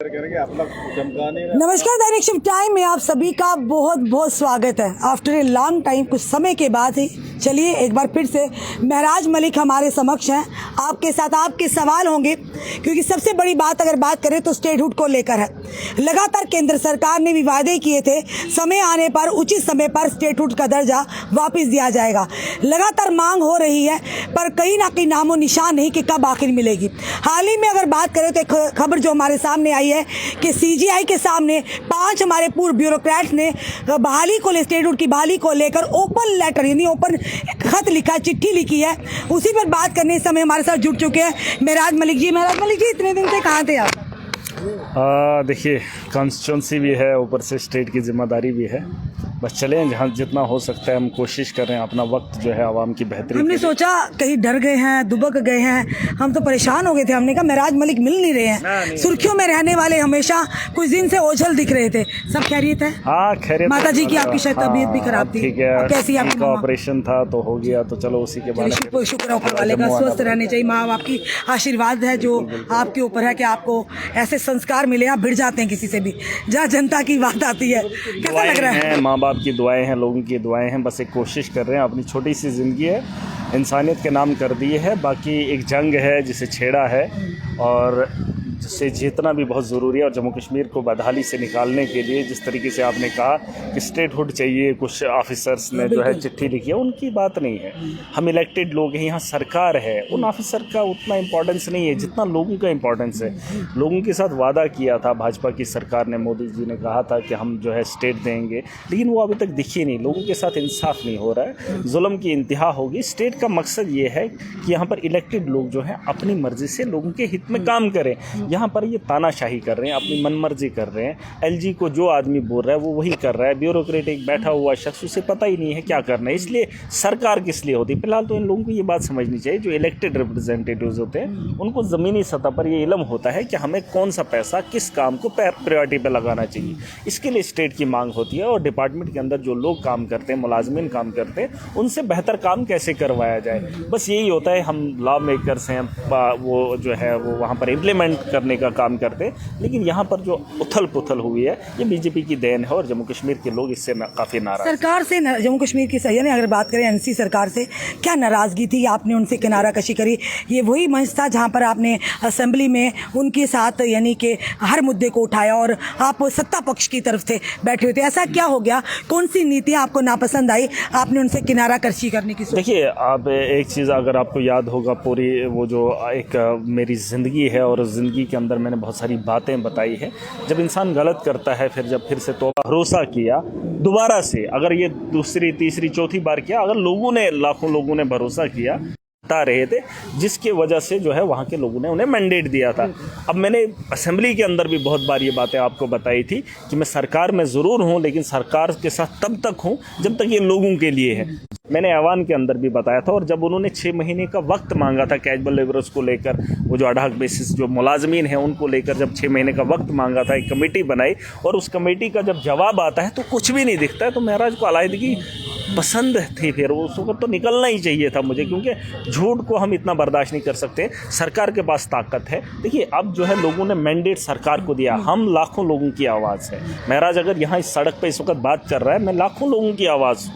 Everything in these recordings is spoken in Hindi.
नमस्कार, दैनिक शिफ्ट टाइम में आप सभी का बहुत बहुत स्वागत है। आफ्टर ए लॉन्ग टाइम, कुछ समय के बाद ही चलिए एक बार फिर से महराज मलिक हमारे समक्ष हैं। आपके साथ आपके सवाल होंगे, क्योंकि सबसे बड़ी बात अगर बात करें तो स्टेटहुड को लेकर है। लगातार केंद्र सरकार ने भी वादे किए थे, समय आने पर उचित समय पर स्टेटहुड का दर्जा वापस दिया जाएगा। लगातार मांग हो रही है, पर कहीं ना कहीं नामो निशान नहीं कि कब आखिर मिलेगी। हाल ही में अगर बात करें तो एक खबर जो हमारे सामने आई है कि सीजीआई के सामने 5 हमारे पूर्व ब्यूरोक्रेट्स ने बहाली को स्टेटहुड की बहाली को लेकर ओपन लेटर यानी ओपन खत लिखा, चिट्ठी लिखी है। उसी पर बात करने इस समय हमारे साथ जुड़ चुके हैं महराज मलिक जी। महराज मलिक जी, इतने दिन से कहाँ थे आप? देखिए, कॉन्स्टिट्यूंसी भी है, ऊपर से स्टेट की जिम्मेदारी भी है। बस चलें, जहाँ जितना हो सकता है हम कोशिश कर रहे हैं अपना वक्त जो है आवाम की बेहतरी। हमने सोचा कहीं डर गए हैं, दुबक गए हैं, हम तो परेशान हो गए थे। हमने कहा महराज मलिक मिल नहीं रहे हैं। सुर्खियों में रहने वाले हमेशा कुछ दिन से ओझल दिख रहे थे। सब खैरियत है? हाँ, खैरियत। माता जी की आपकी शायद तबीयत भी खराब थी। ठीक है, कैसी आपकी माँ? ऑपरेशन था तो हो गया, तो चलो उसी के बाद शुक्र ऊपर वाले का, स्वस्थ रहने चाहिए। माँ बाप की आशीर्वाद है जो आपके ऊपर है कि आपको ऐसे संस्कार मिले, आप भिड़ जाते हैं किसी से भी जहाँ जनता की बात आती है। कैसा लग रहा है? माँ बाप की दुआएं हैं, लोगों की दुआएं हैं। बस एक कोशिश कर रहे हैं, अपनी छोटी सी ज़िंदगी है, इंसानियत के नाम कर दिए है। बाकी एक जंग है जिसे छेड़ा है और जिससे जीतना भी बहुत ज़रूरी है। और जम्मू कश्मीर को बदहाली से निकालने के लिए जिस तरीके से आपने कहा कि स्टेटहुड चाहिए, कुछ ऑफिसर्स ने जो है चिट्ठी लिखी है, उनकी बात नहीं है। हम इलेक्टेड लोग हैं, यहाँ सरकार है, उन ऑफिसर का उतना इम्पोर्टेंस नहीं है जितना लोगों का इम्पोर्टेंस है। लोगों के साथ वादा किया था भाजपा की सरकार ने, मोदी जी ने कहा था कि हम जो है स्टेट देंगे, लेकिन वो अभी तक दिखी नहीं। लोगों के साथ इंसाफ नहीं हो रहा है, जुल्म की इंतहा होगी। स्टेट का मकसद ये है कि यहाँ पर इलेक्टेड लोग जो हैं अपनी मर्जी से लोगों के हित में काम करें। यहाँ पर ये तानाशाही कर रहे हैं, अपनी मनमर्जी कर रहे हैं। एलजी को जो आदमी बोल रहा है वो वही कर रहा है। ब्यूरोक्रेट एक बैठा हुआ शख्स, उसे पता ही नहीं है क्या करना है। इसलिए सरकार किस लिए होती है? फिलहाल तो इन लोगों को ये बात समझनी चाहिए, जो इलेक्टेड रिप्रेजेंटेटिव्स होते हैं उनको ज़मीनी सतह पर ये इल्म होता है कि हमें कौन सा पैसा किस काम को प्रायोरिटी पर लगाना चाहिए। इसके लिए स्टेट की मांग होती है और डिपार्टमेंट के अंदर जो लोग काम करते हैं, मुलाजमीन काम करते हैं, उनसे बेहतर काम कैसे करवाया जाए। बस यही होता है। हम लॉ मेकर्स हैं, वो जो है वो वहाँ पर इम्प्लीमेंट करने का काम करते हैं। लेकिन यहाँ पर जो उथल पुथल हुई है ये बीजेपी की देन है और जम्मू कश्मीर के लोग इससे काफ़ी नाराज। सरकार से जम्मू कश्मीर की सही है, अगर बात करें एनसी सरकार से, क्या नाराज़गी थी? आपने उनसे किनारा कशी करी। ये वही मंच था जहाँ पर आपने असेंबली में उनके साथ यानी कि हर मुद्दे को उठाया और आप सत्ता पक्ष की तरफ से बैठे हुए थे। ऐसा क्या हो गया? कौन सी नीतियाँ आपको नापसंद आई, आपने उनसे किनारा कशी करने की सोची? देखिए, आप एक चीज़ अगर आपको याद होगा, पूरी वो जो एक मेरी ज़िंदगी है और ज़िंदगी के अंदर मैंने बहुत सारी बातें बताई है। जब इंसान गलत करता है, फिर जब फिर से तो भरोसा किया दोबारा से, अगर ये दूसरी तीसरी चौथी बार किया, अगर लोगों ने, लाखों लोगों ने भरोसा किया, बता रहे थे, जिसके वजह से जो है वहाँ के लोगों ने उन्हें मैंडेट दिया था। अब मैंने असेंबली के अंदर भी बहुत बार ये बातें आपको बताई थी कि मैं सरकार में ज़रूर हूँ, लेकिन सरकार के साथ तब तक हूँ जब तक ये लोगों के लिए है। मैंने ऐवान के अंदर भी बताया था। और जब उन्होंने 6 महीने का वक्त मांगा था कैजुअल लेबरर्स को लेकर, वो जो अडहक बेसिस जो मुलाजमीन हैं उनको लेकर जब 6 महीने का वक्त मांगा था, एक कमेटी बनाई और उस कमेटी का जब जवाब आता है तो कुछ भी नहीं दिखता है। तो महराज को अलायदगी पसंद थी, फिर उस वक्त तो निकलना ही चाहिए था मुझे, क्योंकि झूठ को हम इतना बर्दाश्त नहीं कर सकते। सरकार के पास ताकत है। देखिए, अब जो है लोगों ने मैंडेट सरकार को दिया, हम लाखों लोगों की आवाज़ है। महराज अगर यहाँ इस सड़क पर इस वक्त बात कर रहा है, मैं लाखों लोगों की आवाज़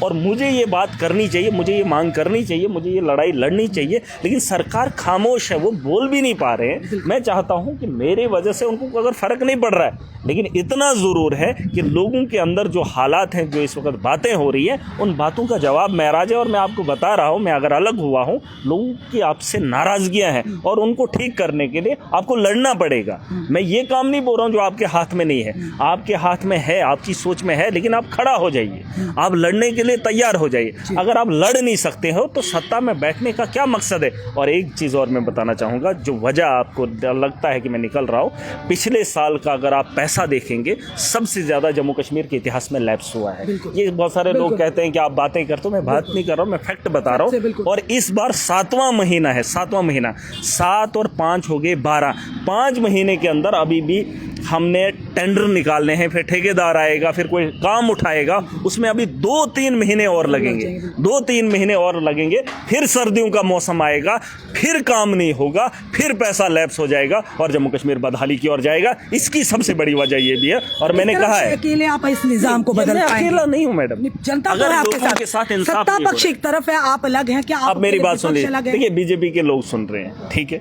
और मुझे ये बात करनी चाहिए, मुझे ये मांग करनी चाहिए, मुझे ये लड़ाई लड़नी चाहिए। लेकिन सरकार खामोश है, वो बोल भी नहीं पा रहे हैं। मैं चाहता हूँ कि मेरे वजह से उनको अगर फ़र्क नहीं पड़ रहा है, लेकिन इतना ज़रूर है कि लोगों के अंदर जो हालात हैं, जो इस वक्त बातें हो रही हैं, उन बातों का जवाब महराज है। और मैं आपको बता रहा हूँ, मैं अगर अलग हुआ हूँ, लोगों की आपसे नाराज़गियाँ हैं और उनको ठीक करने के लिए आपको लड़ना पड़ेगा। मैं ये काम नहीं बोल रहा हूँ जो आपके हाथ में नहीं है, आपके हाथ में है, आपकी सोच में है, लेकिन आप खड़ा हो जाइए, आप लड़ने के लिए तैयार हो जाइए। अगर आप लड़ नहीं सकते हो तो सत्ता में बैठने का क्या मकसद है? और एक चीज़ और मैं बताना चाहूँगा, जो वजह आपको लगता है कि मैं निकल रहा हूँ, पिछले साल का अगर आप पैसा देखेंगे, सबसे ज़्यादा जम्मू कश्मीर के इतिहास में लैप्स हुआ है। ये बहुत सारे लोग कहते हैं कि आप बातें करते हो, मैं बात नहीं कर रहा हूँ, मैं फैक्ट बता रहा हूँ। और इस बार 7वां महीना है, 7वां महीना, 7 और 5 हो गए 12, 5 महीने के अंदर अभी भी हमने टेंडर निकालने हैं, फिर ठेकेदार आएगा, फिर कोई काम उठाएगा, उसमें अभी 2-3 महीने और लगेंगे, 2-3 महीने और लगेंगे, फिर सर्दियों का मौसम आएगा, फिर काम नहीं होगा, फिर पैसा लैप्स हो जाएगा और जम्मू कश्मीर बदहाली की ओर जाएगा। इसकी सबसे बड़ी वजह ये भी है, और मैंने कहा है अकेले आप इस निजाम को बदल मैं पाएंगे? अकेला नहीं हूँ मैडम, जनता अगर तो है आपके लोगों के साथ इंसाफ सत्ता नहीं हो पक्ष रहा है। एक तरफ है, आप अलग हैं क्या? आप मेरी बात सुन लीजिए, अलग है? देखिए बीजेपी के लोग सुन रहे हैं, ठीक है,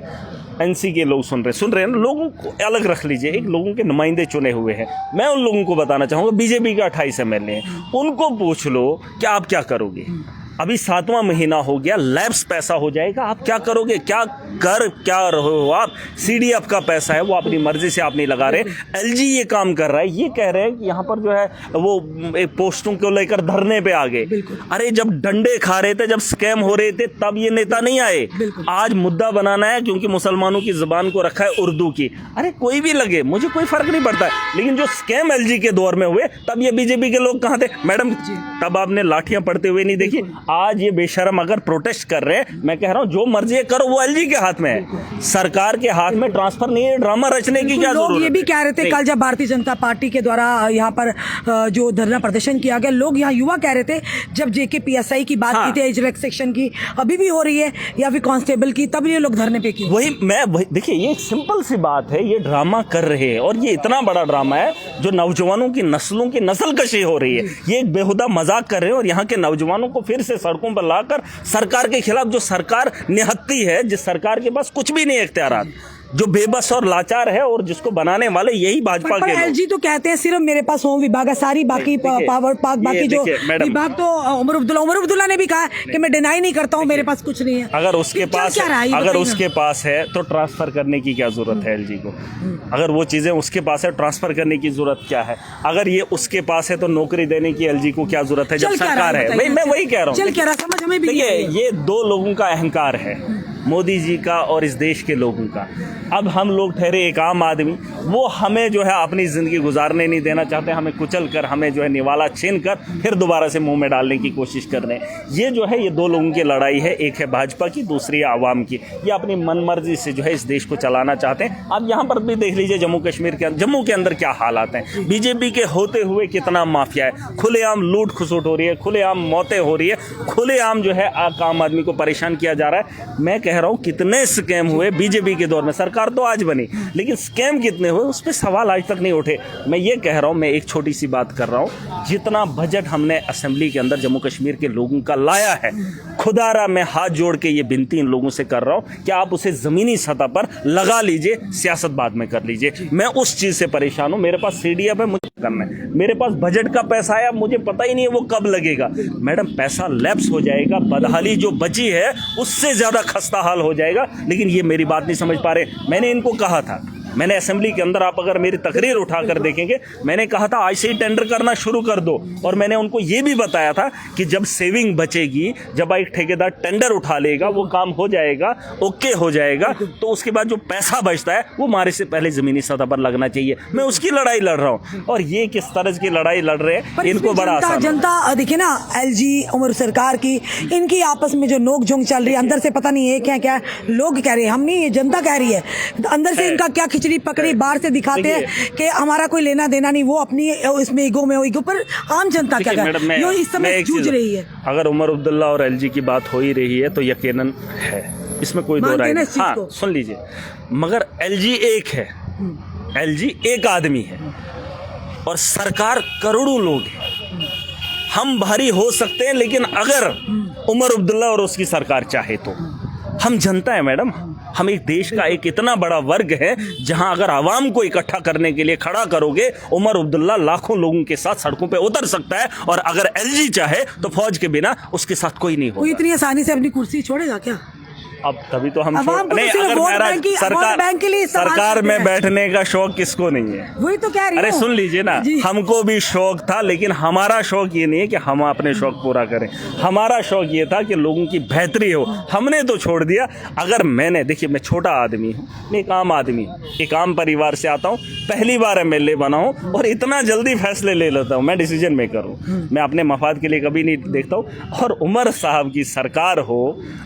एनसी के लोग सुन रहे हैं ना, लोगों को अलग रख लीजिए, एक लोगों के नुमाइंदे चुने हुए हैं। मैं उन लोगों को बताना चाहूँगा, बीजेपी का 28 एमएलए हैं, उनको पूछ लो कि आप क्या करोगे। अभी 7वां महीना हो गया, लैप्स पैसा हो जाएगा, आप क्या करोगे? क्या रहे हो आप? सीडीएफ का पैसा है, वो अपनी मर्जी से आप नहीं लगा रहे। एलजी ये काम कर रहा है, ये कह रहे हैं कि यहाँ पर जो है वो एक पोस्टों को लेकर धरने पे आ गए। अरे जब डंडे खा रहे थे, जब स्कैम हो रहे थे, तब ये नेता नहीं आए। आज मुद्दा बनाना है क्योंकि मुसलमानों की जुबान को रखा है उर्दू की। अरे कोई भी लगे, मुझे कोई फर्क नहीं पड़ता है, लेकिन जो स्कैम एलजी के दौर में हुए, तब ये बीजेपी के लोग कहाँ थे मैडम? तब आपने लाठियां पड़ते हुए नहीं देखी। आज ये बेशरम अगर प्रोटेस्ट कर रहे हैं, मैं कह रहा हूं जो मर्जी करो, वो एलजी के हाथ में है, सरकार के हाथ में ट्रांसफर नहीं है। ड्रामा रचने की क्या जरूरत है? लोग ये भी कह रहे थे कल जब भारतीय जनता पार्टी के द्वारा यहाँ पर जो धरना प्रदर्शन किया गया, लोग यहाँ युवा कह रहे थे, जब जेके पीएसआई की बात की थी, एज रिलैक्सेशन की अभी भी हो रही है, या फिर कांस्टेबल की, तब ये लोग धरने पे क्यों? वही देखिए, ये एक सिंपल सी बात है, ये ड्रामा कर रहे हैं, और ये इतना बड़ा ड्रामा है जो नौजवानों की नस्लों की नस्लकशी हो रही है। ये एक बेहुदा मजाक कर रहे हैं, और यहाँ के नौजवानों को फिर से सड़कों पर लाकर सरकार के खिलाफ, जो सरकार निहत्ती है, जिस सरकार के पास कुछ भी नहीं है इख्तियारात, जो बेबस और लाचार है, और जिसको बनाने वाले यही भाजपा के लोग। एलजी तो कहते हैं सिर्फ मेरे पास होम विभाग है, सारी बाकी पावर पाक बाकी जो विभाग, तो उमर अब्दुल्ला ने भी कहा कि मैं डिनाई नहीं करता हूं, मेरे पास कुछ नहीं है। अगर उसके पास है तो ट्रांसफर करने की क्या जरूरत है एलजी को? अगर वो चीजें उसके पास है, ट्रांसफर करने की जरूरत क्या है? अगर ये उसके पास है तो नौकरी देने की एलजी को क्या जरूरत है जब सरकार है? मैं वही कह रहा हूँ। देखिए, ये दो लोगों का अहंकार है, मोदी जी का और इस देश के लोगों का। अब हम लोग ठहरे एक आम आदमी, वो हमें जो है अपनी ज़िंदगी गुजारने नहीं देना चाहते, हमें कुचल कर, हमें जो है निवाला छीन कर फिर दोबारा से मुंह में डालने की कोशिश कर रहे हैं। ये जो है, ये दो लोगों की लड़ाई है, एक है भाजपा की, दूसरी है आवाम की। ये अपनी मनमर्जी से जो है इस देश को चलाना चाहते हैं। आप यहाँ पर भी देख लीजिए, जम्मू के अंदर क्या हालात हैं, बीजेपी के होते हुए कितना माफिया है, खुलेआम लूट खसुट हो रही है, खुलेआम मौतें हो रही है, खुलेआम जो है आम आदमी को परेशान किया जा रहा है। मैं कह रहा हूँ कितने स्कैम हुए बीजेपी के दौर में, सरकार तो आज बनी, लेकिन स्कैम कितने हुए उस पर सवाल आज तक नहीं उठे। मैं ये कह रहा हूँ, मैं एक छोटी सी बात कर रहा हूँ, जितना बजट हमने असेंबली के अंदर जम्मू कश्मीर के लोगों का लाया है, खुदारा मैं हाथ जोड़ के ये विनती इन लोगों से कर रहा हूँ कि आप उसे जमीनी सतह पर लगा लीजिए, सियासत बाद में कर लीजिए। मैं उस चीज से परेशान हूँ। मेरे पास सीडीएफ है, मुझे करना है, मेरे पास बजट का पैसा आया, मुझे पता ही नहीं है वो कब लगेगा। मैडम, पैसा लैप्स हो जाएगा, बदहाली जो बची है उससे ज्यादा खस्ता हाल हो जाएगा। लेकिन ये मेरी बात नहीं समझ पा रहे। मैंने इनको कहा था, मैंने असेंबली के अंदर, आप अगर मेरी तकरीर उठाकर देखेंगे, मैंने कहा था आज से ही टेंडर करना शुरू कर दो, और मैंने उनको ये भी बताया था कि जब सेविंग बचेगी, जब एक ठेकेदार टेंडर उठा लेगा, वो काम हो जाएगा, ओके हो जाएगा, तो उसके बाद जो पैसा बचता है वो हमारे से पहले जमीनी सतह पर लगना चाहिए। मैं उसकी लड़ाई लड़ रहा हूँ, और ये किस तरह की लड़ाई लड़ रहे हैं, इनको बड़ा आसान। जनता देखिए ना, एलजी उमर सरकार की, इनकी आपस में जो नोक झोंक चल रही है, अंदर से पता नहीं है क्या लोग कह रहे हैं, हम नहीं, ये जनता कह रही है, अंदर से इनका क्या खिचड़ी पकड़ी, बाहर से दिखाते हैं कि हमारा कोई लेना देना नहीं, वो अपनी इसमें ईगो में, ईगो पर आम जनता क्या कर रही है, इस समय जूझ रही है। अगर उमर अब्दुल्ला और एलजी की बात हो ही रही है तो यकीनन है, इसमें कोई दो राय नहीं। हाँ, सुन लीजिए, मगर एलजी एक है, एलजी एक आदमी है, और सरकार करोड़ों लोग हैं। हम भारी हो सकते हैं, लेकिन अगर उमर अब्दुल्ला और उसकी सरकार चाहे तो हम जनता है मैडम, हम एक देश का एक इतना बड़ा वर्ग है जहां अगर आवाम को इकट्ठा करने के लिए खड़ा करोगे, उमर अब्दुल्ला लाखों लोगों के साथ सड़कों पे उतर सकता है, और अगर एलजी चाहे तो फौज के बिना उसके साथ कोई नहीं होगा। कोई इतनी आसानी से अपनी कुर्सी छोड़ेगा क्या? अब तभी तो हम नहीं, अगर सरकार में बैठने का शौक किसको नहीं है? वही तो कह रही हूं। अरे सुन लीजिए ना, हमको भी शौक था, लेकिन हमारा शौक ये नहीं है कि हम अपने शौक पूरा करें। हमारा शौक ये था कि लोगों की बेहतरी हो, हमने तो छोड़ दिया। अगर मैंने, देखिए मैं छोटा आदमी हूँ, मैं एक आम आदमी, एक आम परिवार से आता हूँ, पहली बार एमएलए बना हूँ, और इतना जल्दी फैसले ले लेता हूँ। मैं डिसीजन मेकर हूँ, मैं अपने मफाद के लिए कभी नहीं देखता हूँ। और उमर साहब की सरकार हो,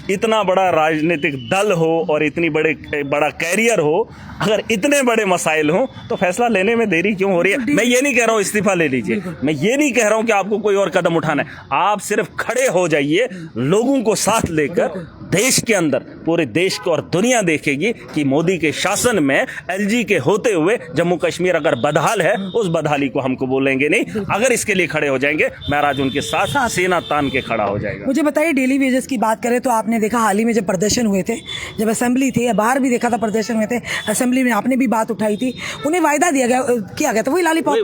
इतना बड़ा राजनीतिक दल हो और इतनी बड़ा कैरियर हो, अगर इतने बड़े मसाइल हों तो फैसला लेने में देरी क्यों हो रही है? मैं ये नहीं कह रहा हूँ इस्तीफा ले लीजिए, मैं ये नहीं कह रहा हूँ कि आपको कोई और कदम उठाना है। आप सिर्फ खड़े हो जाइए, लोगों को साथ लेकर। देश के अंदर, पूरे देश को और दुनिया देखेगी कि मोदी के शासन में एलजी के होते हुए जम्मू कश्मीर अगर बदहाल है, उस बदहाली को हमको बोलेंगे नहीं। अगर इसके लिए खड़े हो जाएंगे, महाराज उनके साथ सेना तान के खड़ा हो जाएगा। मुझे बताइए, डेली वेजेस की बात करें तो आपने देखा हाल ही में जब प्रदर्शन हुए थे, जब असेंबली थी, या बाहर भी देखा था प्रदर्शन हुए थे, असेंबली में आपने भी बात उठाई थी, उन्हें वायदा किया गया था वही लॉलीपॉप,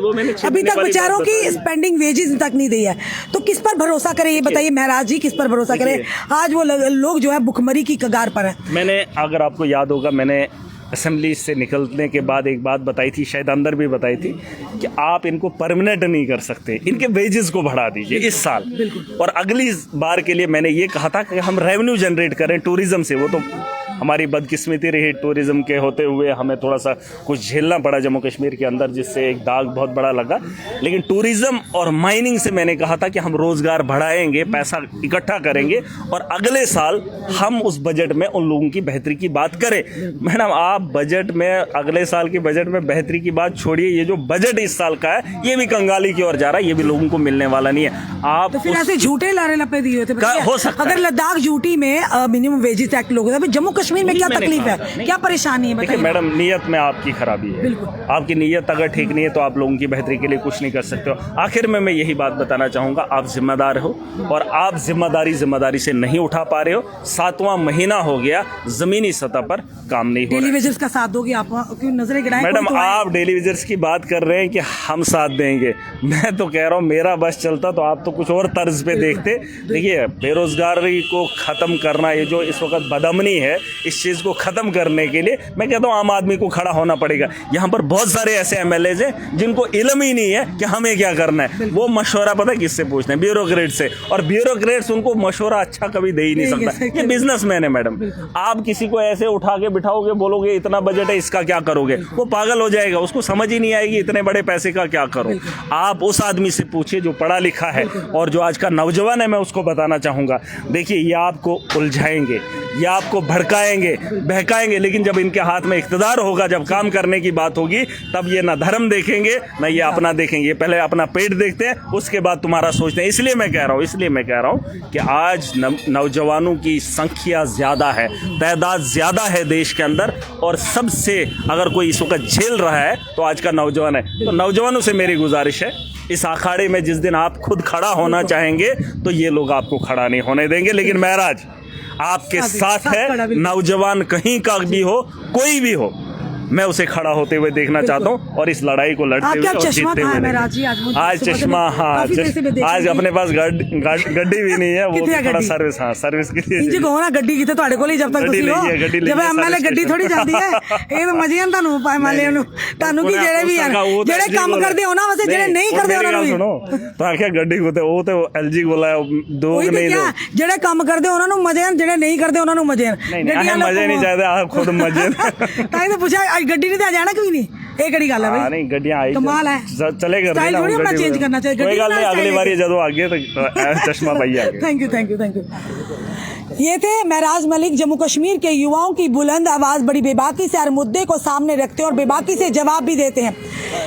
अभी तक बेचारों की स्पेंडिंग वेजेस तक नहीं दी है। तो किस पर भरोसा करें, ये बताइए महाराज जी, किस पर भरोसा करें? आज वो लोग जो है भुखमरी की कगार पर है। मैंने, अगर आपको याद होगा, मैंने असेंबली से निकलने के बाद एक बात बताई थी, शायद अंदर भी बताई थी, कि आप इनको परमानेंट नहीं कर सकते, इनके वेजेस को बढ़ा दीजिए इस साल। और अगली बार के लिए मैंने ये कहा था कि हम रेवेन्यू जनरेट करें टूरिज्म से। वो तो हमारी बदकिस्मती रही, टूरिज्म के होते हुए हमें थोड़ा सा कुछ झेलना पड़ा जम्मू कश्मीर के अंदर, जिससे एक दाग बहुत बड़ा लगा। लेकिन टूरिज्म और माइनिंग से मैंने कहा था कि हम रोजगार बढ़ाएंगे, पैसा इकट्ठा करेंगे और अगले साल हम उस बजट में उन लोगों की बेहतरी की बात करें। मैडम, आप बजट में, अगले साल के बजट में बेहतरी की बात छोड़िए, ये जो बजट इस साल का है ये भी कंगाली की ओर जा रहा है, ये भी लोगों को मिलने वाला नहीं है। आप तो फिर ऐसे झूठे लारे लपे दिए होते हो सकता अगर लद्दाख यूटी में मिनिमम वेजेस एक्ट लोग, जम्मू कश्मीर में क्या तकलीफ है, क्या परेशानी है? देखिए मैडम, नीयत में आपकी खराबी है। आपकी नीयत अगर ठीक नहीं है तो आप लोगों की बेहतरी के लिए कुछ नहीं कर सकते हो। आखिर में मैं यही बात बताना चाहूंगा, आप जिम्मेदार हो और आप जिम्मेदारी से नहीं उठा पा रहे हो। 7वां महीना हो गया, जमीनी सतह पर काम नहीं हो रहा। डेली वेजेस का साथ दोगे आप? नजरें गिराएं मैडम, आप डेली वेजेस की बात कर रहे हैं कि हम साथ देंगे, मैं तो कह रहा हूँ मेरा बस चलता तो आप तो कुछ और तर्ज पे देखते। देखिए, बेरोजगारी को खत्म करना, ये जो इस वक्त बदअमनी है, इस चीज को खत्म करने के लिए मैं कहता हूँ आम आदमी को खड़ा होना पड़ेगा। यहाँ पर बहुत सारे ऐसे एमएलएज हैं जिनको इल्म ही नहीं है कि हमें क्या करना है। वो मशवरा पता है किससे पूछते हैं? ब्यूरोक्रेट से। और ब्यूरोक्रेट्स उनको मशवरा अच्छा कभी दे ही नहीं सकता। ये बिजनेसमैन है मैडम। आप किसी को ऐसे उठा के बिठाओगे, बोलोगे इतना बजट है, इसका क्या करोगे, वो पागल हो जाएगा, उसको समझ ही नहीं आएगी इतने बड़े पैसे का क्या करो। आप उस आदमी से पूछिए जो पढ़ा लिखा है और जो आज का नौजवान है, मैं उसको बताना चाहूंगा, देखिए ये आपको उलझाएंगे, ये आपको भड़काएंगे, बहकाएंगे, लेकिन जब इनके हाथ में इख्तिदार होगा, जब काम करने की बात होगी, तब ये ना धर्म देखेंगे ना ये अपना देखेंगे। पहले अपना पेट देखते हैं, उसके बाद तुम्हारा सोचते हैं। इसलिए मैं कह रहा हूँ कि आज नौजवानों की संख्या ज्यादा है, तादाद ज्यादा है देश के अंदर, और सबसे अगर कोई इस वक्त झेल रहा है तो आज का नौजवान है। तो नौजवानों से मेरी गुजारिश है, इस अखाड़े में जिस दिन आप खुद खड़ा होना चाहेंगे तो ये लोग आपको खड़ा नहीं होने देंगे। लेकिन महराज आपके साथ है, नौजवान कहीं का भी हो, कोई भी हो, मैं उसे खड़ा होते हुए देखना चाहता हूँ और इस लड़ाई को लड़ते हुए और जीतते हुए। आज चश्मा, हाँ, आज अपने पास गड्डी भी नहीं है, वो थोड़ा सर्विस, हाँ, सर्विस के लिए गड्डी की ਤੁਹਾਡੇ ਕੋਲ ਹੀ ਜਬ ਤੱਕ ਤੁਸੀਂ ਹੋ, ਜਬ ਐਮਐਲਏ ਗੱਡੀ ਥੋੜੀ ਜਾਂਦੀ ਹੈ। ਇਹ ਤਾਂ ਮਜ਼ੇ ਹਨ ਤੁਹਾਨੂੰ ਐਮਐਲਏ ਨੂੰ, ਤੁਹਾਨੂੰ ਕੀ ਜਿਹੜੇ ਵੀ ਹਨ, ਜਿਹੜੇ ਕੰਮ ਕਰਦੇ ਉਹਨਾਂ ਵਾਸਤੇ, ਜਿਹੜੇ ਨਹੀਂ ਕਰਦੇ ਉਹਨਾਂ ਨੂੰ ਸੁਣੋ। ਤਾਂ ਆਖਿਆ ਗੱਡੀ ਕੋ ਤੇ ਉਹ ਤੇ ਐਲਜੀ ਕੋਲ ਹੈ, ਦੋ ਨਹੀਂ ਦੋ, ਜਿਹੜੇ ਕੰਮ ਕਰਦੇ ਉਹਨਾਂ ਨੂੰ ਮਜ਼ੇ ਹਨ, ਜਿਹੜੇ ਨਹੀਂ ਕਰਦੇ ਉਹਨਾਂ ਨੂੰ ਮਜ਼ੇ ਹਨ। ਗੱਡੀਆਂ ਮਜ਼ੇ ਨਹੀਂ ਚਾਹੀਦੇ, ਆਪ ਖੁਦ ਮਜ਼ੇ। ਤਾਂ ਇਹ ਪੁੱਛਿਆ ਗੱਡੀ नहीं तो जाना क्यों नहीं? एक गड़ी गल है भाई, नहीं गड्डियां आई कमाल है, चलेगा, स्टाइल थोड़ी अपना चेंज करना चाहिए। कोई गल नहीं, अगली बार जब आगे तो चश्मा पाई आगे। Thank you. ये थे महराज मलिक, जम्मू कश्मीर के युवाओं की बुलंद आवाज, बड़ी बेबाकी से हर मुद्दे को सामने रखते हैं और बेबाकी से जवाब भी देते हैं।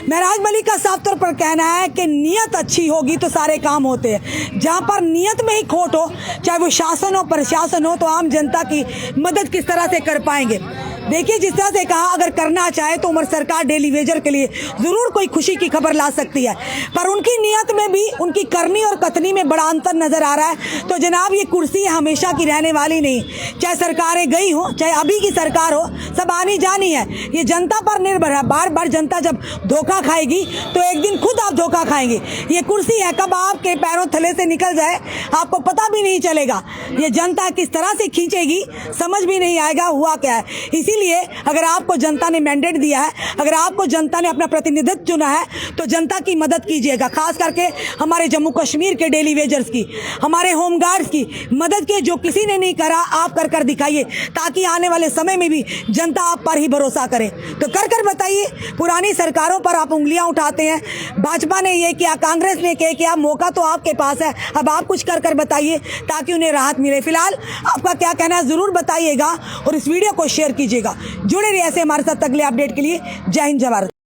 महराज मलिक का साफ तौर पर कहना है कि नीयत अच्छी होगी तो सारे काम होते हैं। जहां पर नीयत में ही खोट हो, चाहे वो शासन हो, प्रशासन हो, तो आम जनता की मदद किस तरह से कर पाएंगे? देखिए, जिस तरह से कहा, अगर करना चाहे तो उमर सरकार डेली वेजर के लिए जरूर कोई खुशी की खबर ला सकती है, पर उनकी नीयत में भी, उनकी करनी और कथनी में बड़ा अंतर नजर आ रहा है। तो जनाब, ये कुर्सी हमेशा की रहने वाली नहीं, चाहे सरकारें गई हो, चाहे अभी की सरकार हो, सब आनी जानी है। ये जनता पर निर्भर है। बार बार जनता जब धोखा खाएगी तो एक दिन खुद आप धोखा खाएंगे। ये कुर्सी है, कब आपके पैरों थले से निकल जाए आपको पता भी नहीं चलेगा। ये जनता किस तरह से खींचेगी समझ भी नहीं आएगा हुआ क्या है। इसी इसीलिए अगर आपको जनता ने मैंडेट दिया है, अगर आपको जनता ने अपना प्रतिनिधित्व चुना है, तो जनता की मदद कीजिएगा। खास करके हमारे जम्मू कश्मीर के डेली वेजर्स की, हमारे होमगार्ड्स की मदद के जो किसी ने नहीं करा, आप कर दिखाइए, ताकि आने वाले समय में भी जनता आप पर ही भरोसा करे। तो कर बताइए, पुरानी सरकारों पर आप उंगलियां उठाते हैं, भाजपा ने ये किया, कांग्रेस ने ये किया, मौका तो आपके पास है, अब आप कुछ कर बताइए ताकि उन्हें राहत मिले। फिलहाल आपका क्या कहना है जरूर बताइएगा और इस वीडियो को शेयर कीजिएगा। जुड़े रहिए ऐसे हमारे साथ अगले अपडेट के लिए। जय हिंद, जय भारत।